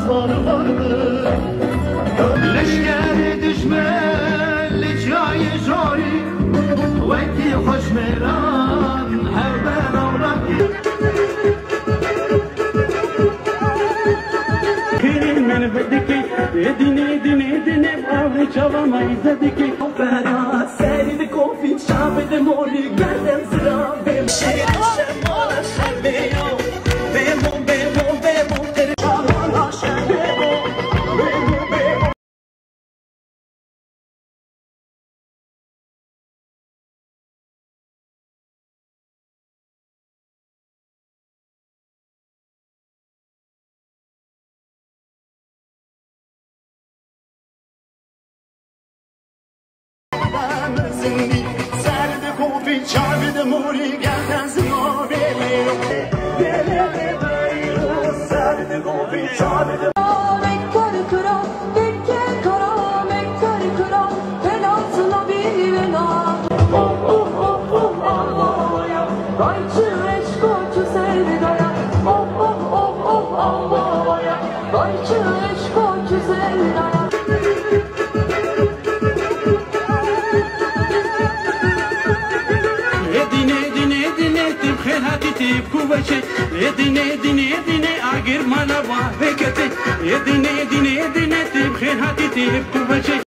var vardı. Leşker düşmeli çayı şori vekti hoş meran her ben avrak. من بدکی دینه باوی çalamayız dediki. Fena seni de konfit şabede mori geldim sıra benim. Şemala şebeyo bemo tere şamala şebeyo bemo. Serde kofi çabede mori gelden zino beleyo beleyo serde kofi çabede Mekkarı kıran, dekke kara, mekkarı kıran, penaltına bir vena. Oh oh oh oh Allah'a, dayçı eşkoçu sevdaya. Oh oh oh oh Allah'a, dayçı eşkoçu sevdaya. تیب کو بچه دینه اگر مالا واه بکته دینه تیب خیر هاتی تیب کو بچه